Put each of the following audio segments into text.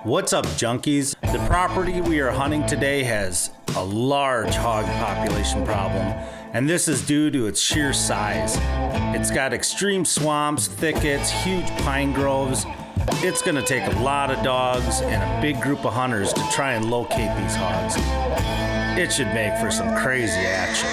What's up, junkies? The property we are hunting today has a large hog population problem, and this is due to its sheer size. It's got extreme swamps, thickets, huge pine groves. It's gonna take a lot of dogs and a big group of hunters to try and locate these hogs. It should make for some crazy action.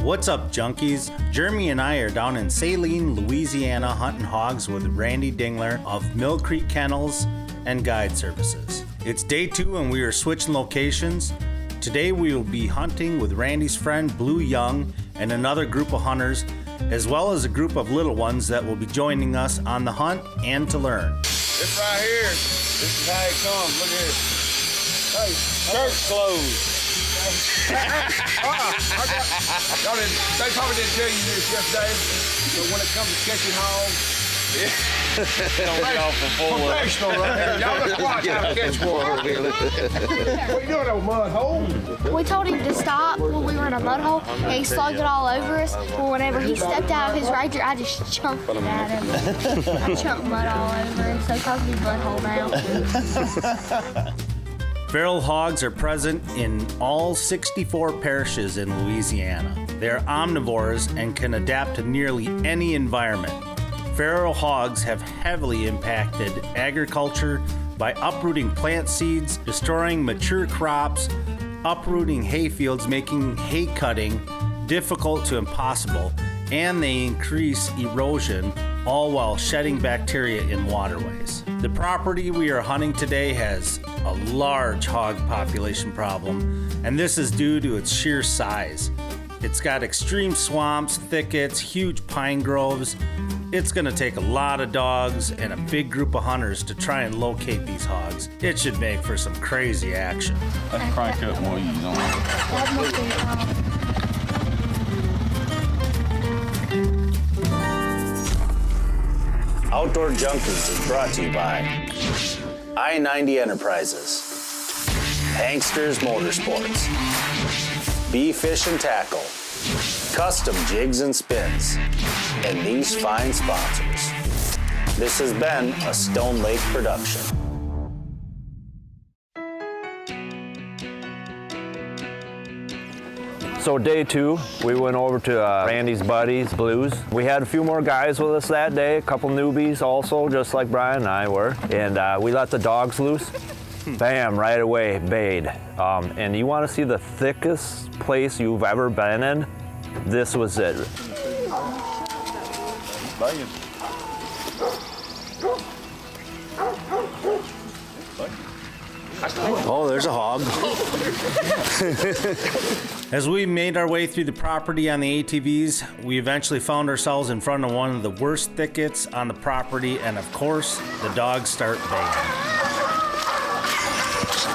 What's up, junkies? Jeremy and I are down in Saline, Louisiana, hunting hogs with Randy Dingler of Mill Creek Kennels and Guide Services. It's day 2 and we are switching locations. Today we will be hunting with Randy's friend Blue Young and another group of hunters, as well as a group of little ones that will be joining us on the hunt and to learn. This right here, this is how it comes. Look here. Hey, church clothes. They probably didn't tell you this yesterday, but when it comes to catching hogs, professional right here. Y'all just watch how to catch one. What are you doing, old mud hole? We told him to stop when we were in a mud hole, and he slugged it all over us. But whenever he stepped out of his Ranger, I just chunked it at him. I chunked mud all over him, so he calls me mud hole now. Feral hogs are present in all 64 parishes in Louisiana. They are omnivores and can adapt to nearly any environment. Feral hogs have heavily impacted agriculture by uprooting plant seeds, destroying mature crops, uprooting hay fields, making hay cutting difficult to impossible, and they increase erosion, all while shedding bacteria in waterways. The property we are hunting today has a large hog population problem, and this is due to its sheer size. It's got extreme swamps, thickets, huge pine groves. It's gonna take a lot of dogs and a big group of hunters to try and locate these hogs. It should make for some crazy action. Let's crank up more, you know. Outdoor Junkies is brought to you by I-90 Enterprises, Hanksters Motorsports, B-Fish and Tackle, Custom Jigs and Spins, and these fine sponsors. This has been a Stone Lake production. So day 2, we went over to Randy's buddies, Blues. We had a few more guys with us that day, a couple newbies also, just like Brian and I were. And we let the dogs loose. Bam, right away, bayed. And you want to see the thickest place you've ever been in? This was it. Oh, there's a hog. As we made our way through the property on the ATVs, we eventually found ourselves in front of one of the worst thickets on the property, and of course, the dogs start baying.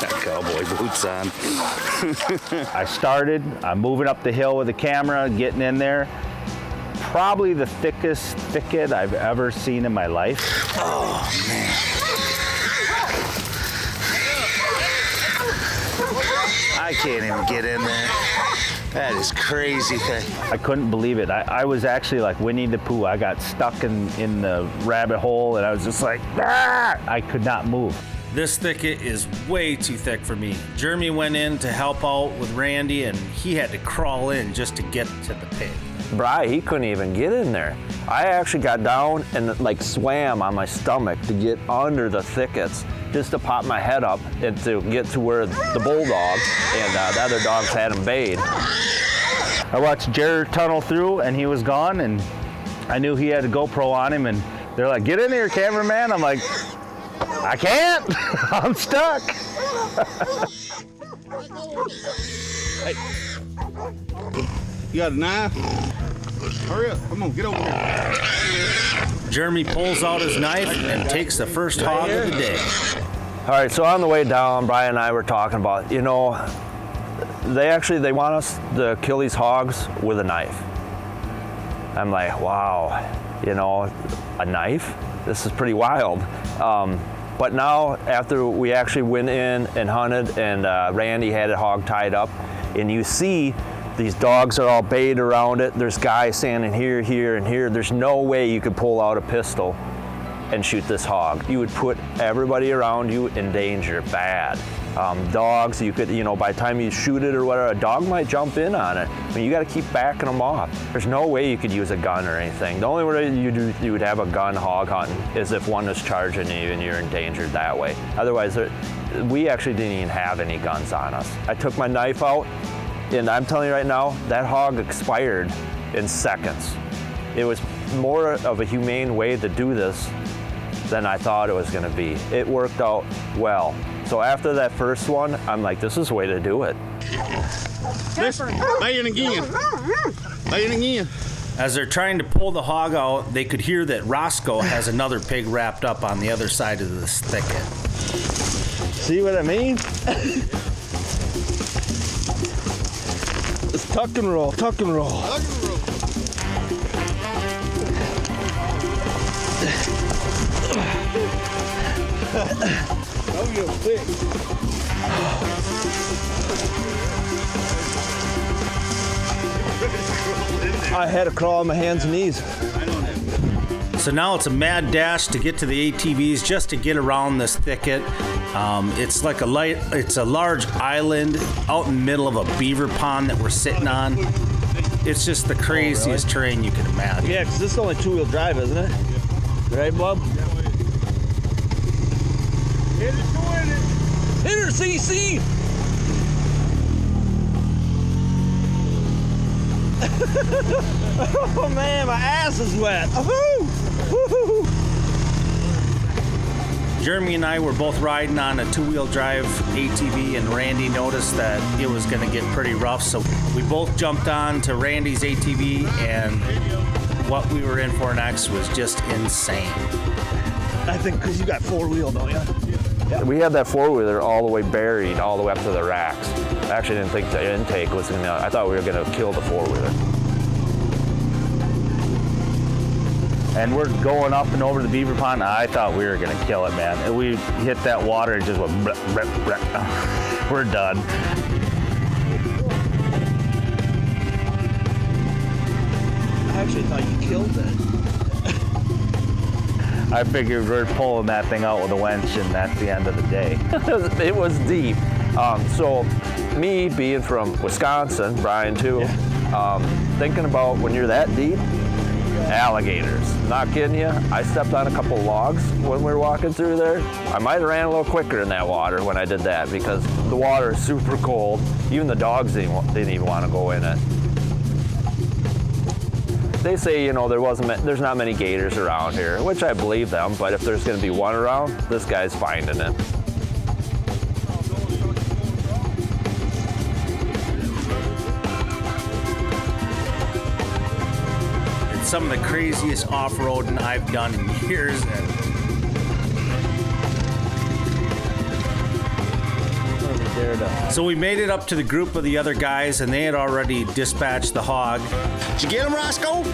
Got cowboy boots on. I'm moving up the hill with the camera, getting in there. Probably the thickest thicket I've ever seen in my life. Oh, man. I can't even get in there. That is crazy thing. I couldn't believe it. I was actually like Winnie the Pooh. I got stuck in the rabbit hole, and I was just like, ah! I could not move. This thicket is way too thick for me. Jeremy went in to help out with Randy, and he had to crawl in just to get to the pit. Bri, he couldn't even get in there. I actually got down and like swam on my stomach to get under the thickets just to pop my head up and to get to where the bulldog and the other dogs had him bayed. I watched Jared tunnel through, and he was gone, and I knew he had a GoPro on him, and they're like, "Get in here, cameraman." I'm like, "I can't. I'm stuck." Hey, you got a knife? Hurry up! Come on, get over here. Jeremy pulls out his knife and takes the first hog of the day. All right, so on the way down, Brian and I were talking about, you know, they want us to kill these hogs with a knife. I'm like, wow, you know, a knife? This is pretty wild. But now, after we actually went in and hunted, and Randy had a hog tied up, and you see these dogs are all bayed around it. There's guys standing here, here, and here. There's no way you could pull out a pistol and shoot this hog. You would put everybody around you in danger, bad. Dogs, you could, you know, by the time you shoot it or whatever, a dog might jump in on it. I mean, you got to keep backing them off. There's no way you could use a gun or anything. The only way you would have a gun hog hunting is if one was charging you and you're endangered that way. Otherwise, we actually didn't even have any guns on us. I took my knife out, and I'm telling you right now, that hog expired in seconds. It was more of a humane way to do this than I thought it was going to be. It worked out well. So after that first one, I'm like, this is the way to do it. Listen, baying again. Baying again. As they're trying to pull the hog out, they could hear that Roscoe has another pig wrapped up on the other side of this thicket. See what I mean? It's tuck and roll, tuck and roll. Tuck and roll. Oh, you're thick. I had to crawl on my hands and knees. So now it's a mad dash to get to the ATVs just to get around this thicket. It's like it's a large island out in the middle of a beaver pond that we're sitting on. It's just the craziest terrain you can imagine. Yeah, because this is only two-wheel drive, isn't it? Right, Bob? Hit it, doing it. Hit her, CC! Oh man, my ass is wet. Woo-hoo! Jeremy and I were both riding on a two-wheel drive ATV, and Randy noticed that it was going to get pretty rough, so we both jumped on to Randy's ATV, and what we were in for next was just insane. I think because you got four-wheel, don't you? Yeah. We had that four-wheeler all the way buried, all the way up to the racks. I actually didn't think the intake was going to, I thought we were going to kill the four-wheeler. And we're going up and over the beaver pond. I thought we were going to kill it, man. And we hit that water and just went, bleh, bleh, bleh. We're done. I actually thought you killed it. I figured we're pulling that thing out with a winch, and that's the end of the day. It was deep. So me being from Wisconsin, Brian too, thinking about when you're that deep, alligators. Not kidding you. I stepped on a couple logs when we were walking through there. I might have ran a little quicker in that water when I did that because the water is super cold. Even the dogs didn't even want to go in it. They say, you know, there's not many gators around here, which I believe them, but if there's going to be one around, this guy's finding it. It's some of the craziest off-roading I've done in years. So we made it up to the group of the other guys, and they had already dispatched the hog. Did you get him, Roscoe?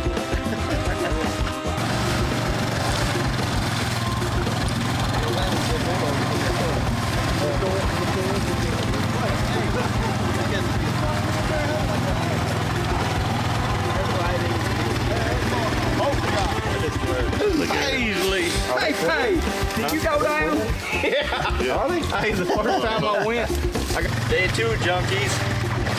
Hey, did you go down? Yeah. Hey, the first time I went. Day 2, Junkies.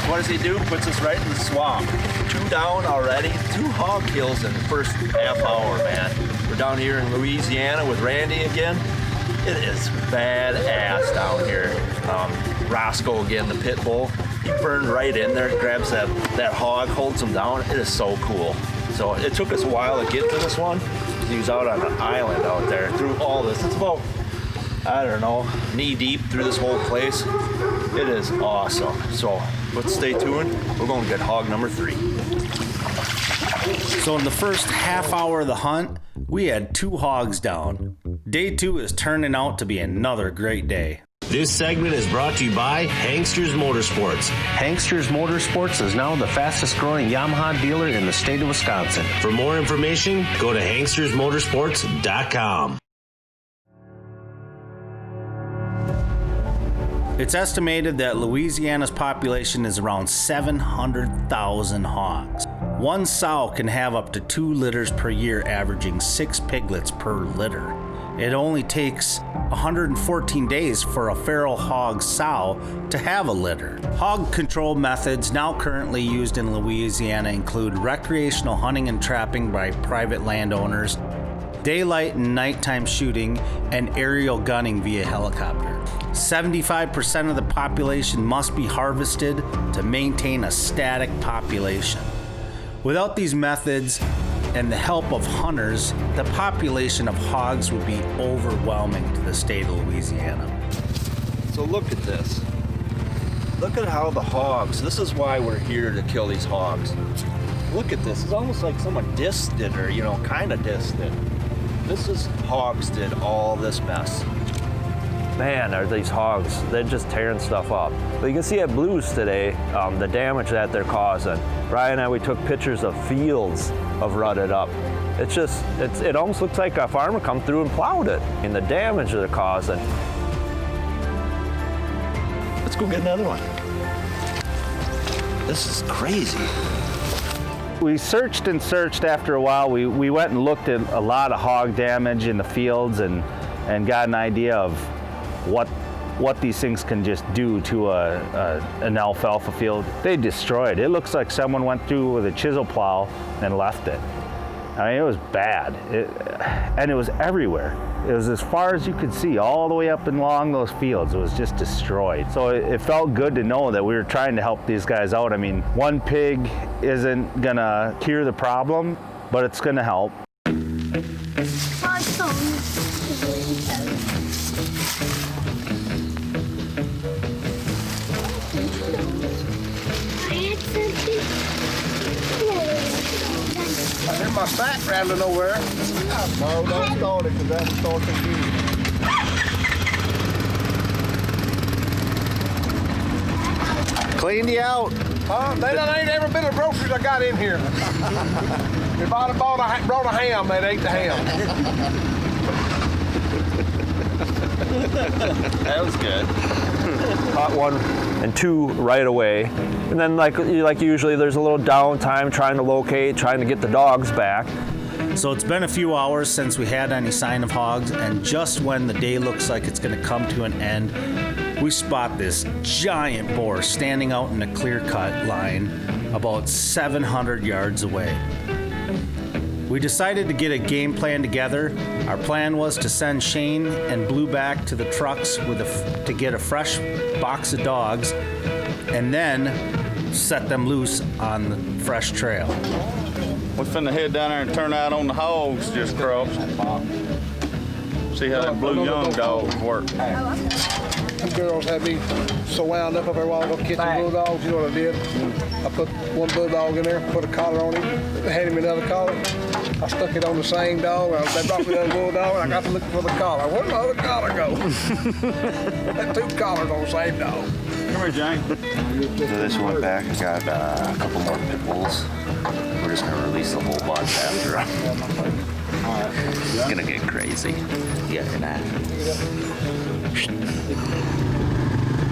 What does he do? Puts us right in the swamp. 2 down already. 2 hog kills in the first half hour, man. We're down here in Louisiana with Randy again. It is badass down here. Roscoe again, the pit bull. He burned right in there, grabs that hog, holds him down. It is so cool. So it took us a while to get to this one. He was out on an island out there through all this. It's about, I don't know, knee deep through this whole place. It is awesome. So let's stay tuned. We're going to get hog number 3. So in the first half hour of the hunt, we had 2 hogs down. Day 2 is turning out to be another great day. This segment is brought to you by Hangsters Motorsports. Hangsters Motorsports is now the fastest growing Yamaha dealer in the state of Wisconsin. For more information, go to hangstersmotorsports.com. It's estimated that Louisiana's population is around 700,000 hogs. One sow can have up to 2 litters per year, averaging 6 piglets per litter. It only takes 114 days for a feral hog sow to have a litter. Hog control methods now currently used in Louisiana include recreational hunting and trapping by private landowners, daylight and nighttime shooting, and aerial gunning via helicopter. 75% of the population must be harvested to maintain a static population. Without these methods and the help of hunters, the population of hogs would be overwhelming to the state of Louisiana. So look at this. Look at how the hogs, this is why we're here to kill these hogs. Look at this. It's almost like someone dissed it, or, kind of dissed it. This is hogs did all this mess. Man, are these hogs, they're just tearing stuff up. But you can see at Blues today, the damage that they're causing. Ryan and I, we took pictures of fields of rutted up. It almost looks like a farmer come through and plowed it, and the damage they're causing. Let's go get another one. This is crazy. We searched and searched. After a while. We went and looked at a lot of hog damage in the fields and got an idea of what these things can just do to an alfalfa field. They destroyed. It looks like someone went through with a chisel plow and left it. I mean, it was bad. And it was everywhere. It was as far as you could see, all the way up and along those fields. It was just destroyed. So it felt good to know that we were trying to help these guys out. I mean, one pig isn't gonna cure the problem, but it's gonna help. I hear my sack rattling over there. No, don't start it, because that'll start confusing. Cleaned you out. Huh? They ain't ever been the groceries I got in here. If I'd have brought a ham, they'd ate the ham. That was good. Caught 1 and 2 right away. And then like usually there's a little downtime trying to locate, trying to get the dogs back. So it's been a few hours since we had any sign of hogs, and just when the day looks like it's going to come to an end, we spot this giant boar standing out in a clear-cut line about 700 yards away. We decided to get a game plan together. Our plan was to send Shane and Blue back to the trucks to get a fresh box of dogs, and then set them loose on the fresh trail. We're finna head down there and turn out on the hogs just crossed. See how that blue young dog work. Them girls had me so wound up there while I was catching bulldogs. You know what I did? I put one bulldog in there, put a collar on him. They handed me another collar. I stuck it on the same dog. They brought me the other bulldog, and I got to looking for the collar. Where'd my other collar go? Had 2 collars on the same dog. Come here, Jane. So this one back, I got a couple more pit bulls. We're just gonna release the whole bunch after them. It's gonna get crazy. Yeah,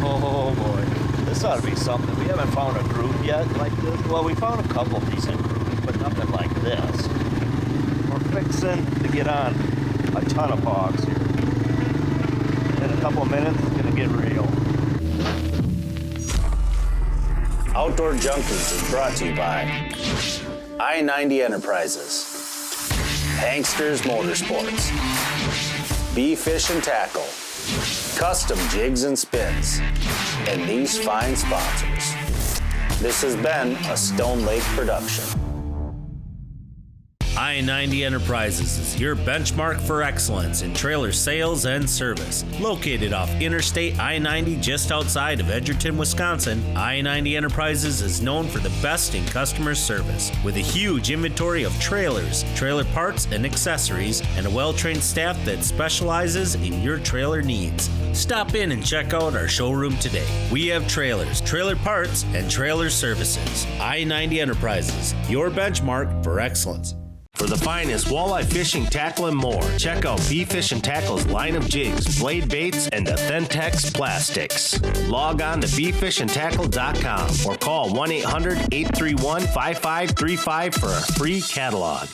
Oh boy, this ought to be something. We haven't found a group yet like this. Well, we found a couple decent groups, but nothing like this. We're fixing to get on a ton of hogs here. In a couple of minutes, it's gonna get real. Outdoor Junkies is brought to you by I-90 Enterprises, Hangsters Motorsports, Bee Fish and Tackle, Custom Jigs and Spins, and these fine sponsors. This has been a Stone Lake production. I-90 Enterprises is your benchmark for excellence in trailer sales and service. Located off Interstate I-90 just outside of Edgerton, Wisconsin, I-90 Enterprises is known for the best in customer service. With a huge inventory of trailers, trailer parts and accessories, and a well-trained staff that specializes in your trailer needs. Stop in and check out our showroom today. We have trailers, trailer parts, and trailer services. I-90 Enterprises, your benchmark for excellence. For the finest walleye fishing, tackle, and more, check out Bee Fish and Tackle's line of jigs, blade baits, and Authentix plastics. Log on to beefishandtackle.com or call 1-800-831-5535 for a free catalog.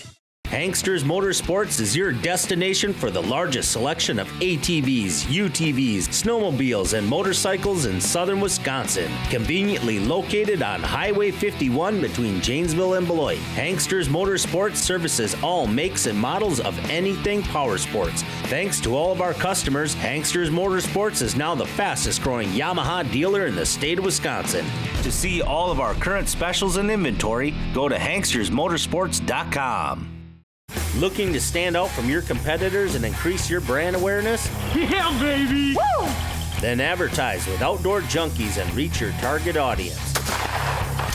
Hangsters Motorsports is your destination for the largest selection of ATVs, UTVs, snowmobiles, and motorcycles in southern Wisconsin. Conveniently located on Highway 51 between Janesville and Beloit, Hangsters Motorsports services all makes and models of anything power sports. Thanks to all of our customers, Hangsters Motorsports is now the fastest growing Yamaha dealer in the state of Wisconsin. To see all of our current specials and inventory, go to hangstersmotorsports.com. Looking to stand out from your competitors and increase your brand awareness? Yeah, baby! Woo! Then advertise with Outdoor Junkies and reach your target audience.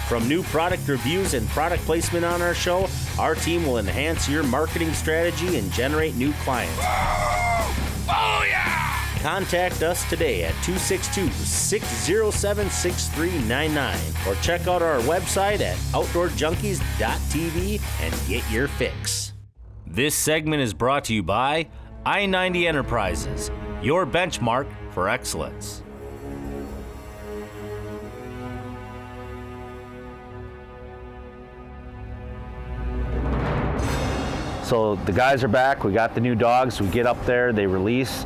From new product reviews and product placement on our show, our team will enhance your marketing strategy and generate new clients. Oh, yeah! Contact us today at 262-607-6399 or check out our website at outdoorjunkies.tv and get your fix. This segment is brought to you by I-90 Enterprises, your benchmark for excellence. So the guys are back, we got the new dogs, we get up there, they release,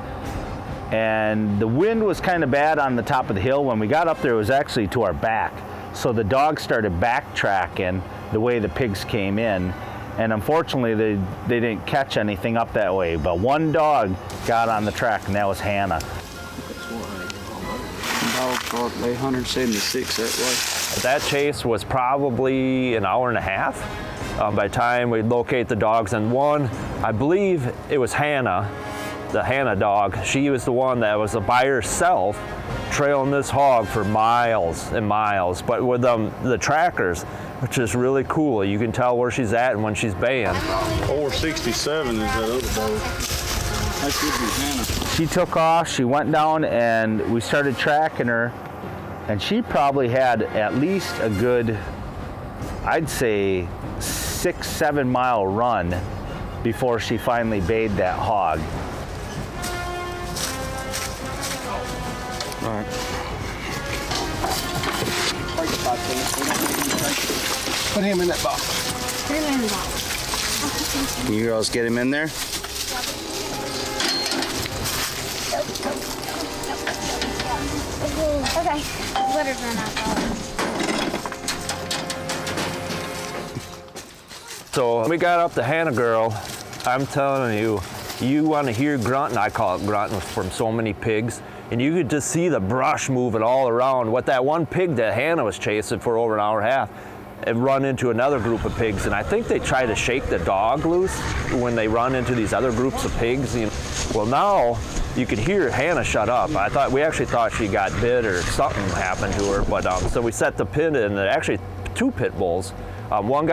and the wind was kind of bad on the top of the hill. When we got up there, it was actually to our back. So the dogs started backtracking the way the pigs came in. And unfortunately, they didn't catch anything up that way. But one dog got on the track, and that was Hannah. Dog lay 176 that way. That chase was probably an hour and a half. By the time we locate the dogs, and one, I believe it was Hannah, the Hannah dog. She was the one that was by herself trailing this hog for miles and miles, but with the trackers, which is really cool. You can tell where she's at and when she's baying. 467 is that other dog. That should be Hannah. She took off, she went down, and we started tracking her, and she probably had at least a good, I'd say, 6-7 mile run before she finally bayed that hog. All right. Put him in that box. Put him in the box. You girls get him in there? Okay, let her run out. So when we got up to Hannah Girl, I'm telling you, you want to hear grunting. I call it grunting from so many pigs. And you could just see the brush moving all around. What that one pig that Hannah was chasing for over an hour and a half, and run into another group of pigs. And I think they try to shake the dog loose when they run into these other groups of pigs. You know. Well, now you could hear Hannah shut up. We actually thought she got bit or something happened to her. But so we set the pin in. Actually, two pit bulls. One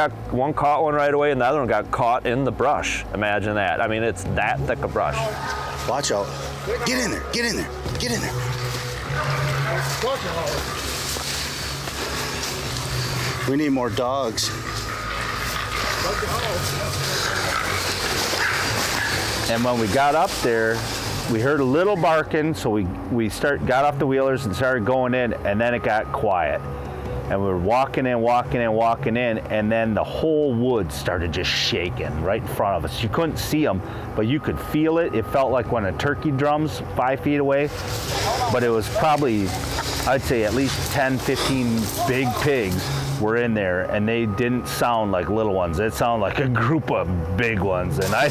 caught one right away, and the other one got caught in the brush. Imagine that. I mean, it's that thick of brush. Watch out. Get in there, get in there, get in there. We need more dogs. And when we got up there, we heard a little barking, so we got off the wheelers and started going in, and then it got quiet. And we were walking in, and then the whole woods started just shaking right in front of us. You couldn't see them, but you could feel it. It felt like when a turkey drums 5 feet away, but it was probably I'd say at least 10, 15 big pigs were in there, and they didn't sound like little ones. It sounded like a group of big ones, and I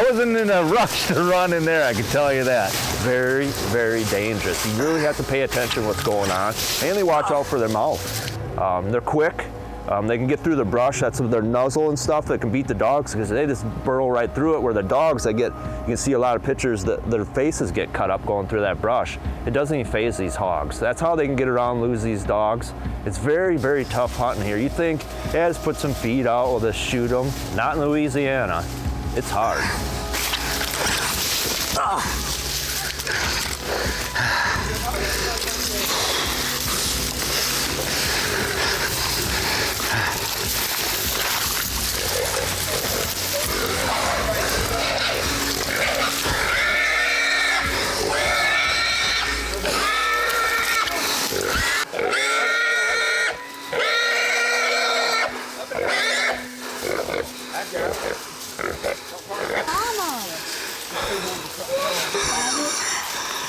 wasn't in a rush to run in there, I can tell you that. Very, very dangerous. You really have to pay attention to what's going on. Mainly watch out for their mouth. They're quick. They can get through the brush. That's their nuzzle and stuff that can beat the dogs because they just burrow right through it. Where the dogs, you can see a lot of pictures that their faces get cut up going through that brush. It doesn't even faze these hogs. That's how they can get around, lose these dogs. It's very, very tough hunting here. You think, yeah, just put some feed out, we'll just shoot them. Not in Louisiana. It's hard.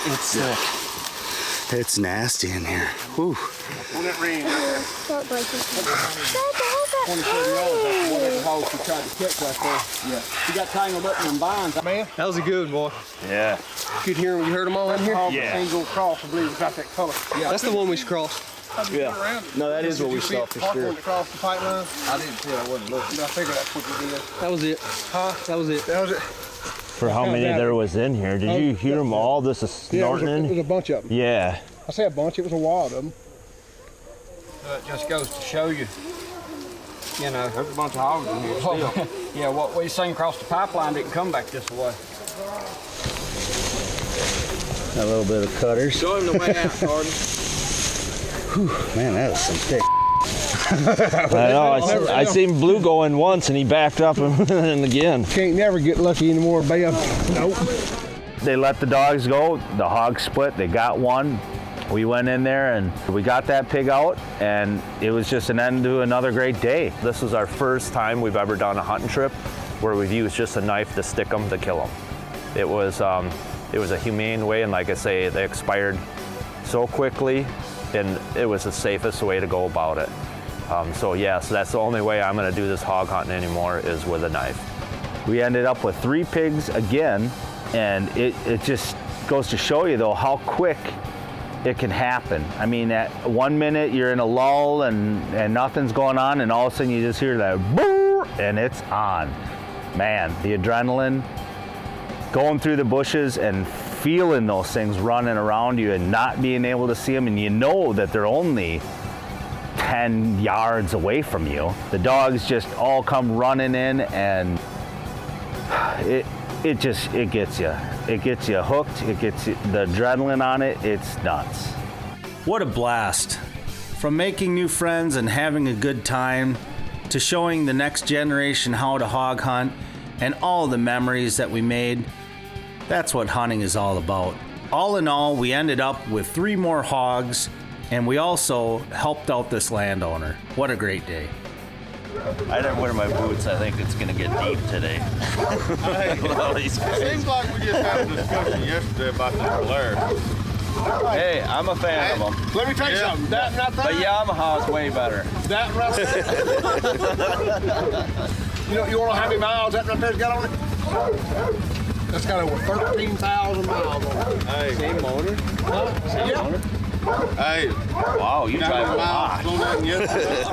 It's sick. It's nasty in here. Whew. When it rained, Don't break it. 27-year-old, hogs we tried to catch right there. Yeah. He got tangled up in them vines. Man, That was a good one, boy. Yeah. Good hearing. You heard them all in here? yeah. Single cross, I believe, about that color. Yeah. That's the one we should cross. Yeah. No, that is what we saw for sure. Across the pipeline? I didn't see it. I wasn't looking. I figured that's what you did. That was it. Huh? That was it. That was it. For how many there was in here? Did you hear them all? This is snorting it was a bunch of them. Yeah. I say a bunch. It was a wad of them. It just goes to show you, you know, there's a bunch of hogs in here still. Yeah, what we seen across the pipeline didn't come back this way. A little bit of cutters. Show him the way out, Gordon. Man, that was some thick. I know. I seen Blue go in once and he backed up and again. Can't never get lucky anymore, Bam. Nope. They let the dogs go. The hogs split. They got one. We went in there and we got that pig out, and it was just an end to another great day. This was our first time we've ever done a hunting trip where we've used just a knife to stick them to kill them. It was a humane way, and like I say, they expired so quickly, and it was the safest way to go about it. So that's the only way I'm going to do this hog hunting anymore is with a knife. We ended up with 3 pigs again, and it just goes to show you though how quick it can happen. I mean, at 1 minute you're in a lull and nothing's going on, and all of a sudden you just hear that boo, and it's on. Man, the adrenaline, going through the bushes and feeling those things running around you and not being able to see them, and you know that they're only 10 yards away from you. The dogs just all come running in, and it gets you. It gets you hooked. It gets you, the adrenaline on it. It's nuts. What a blast. From making new friends and having a good time to showing the next generation how to hog hunt and all the memories that we made, that's what hunting is all about. All in all, we ended up with 3 more hogs, and we also helped out this landowner. What a great day. I didn't wear my boots. I think it's going to get deep today. Seems like we just had a discussion yesterday about the Polaris. Hey, I'm a fan of them. Let me tell you something. That right there. But Yamaha's way better. That right there. you want to know how many miles that right there's got on it? That's got over 13,000 miles on it. Hey, same motor? Same motor. Hey. Wow, you drive a lot. On that yesterday.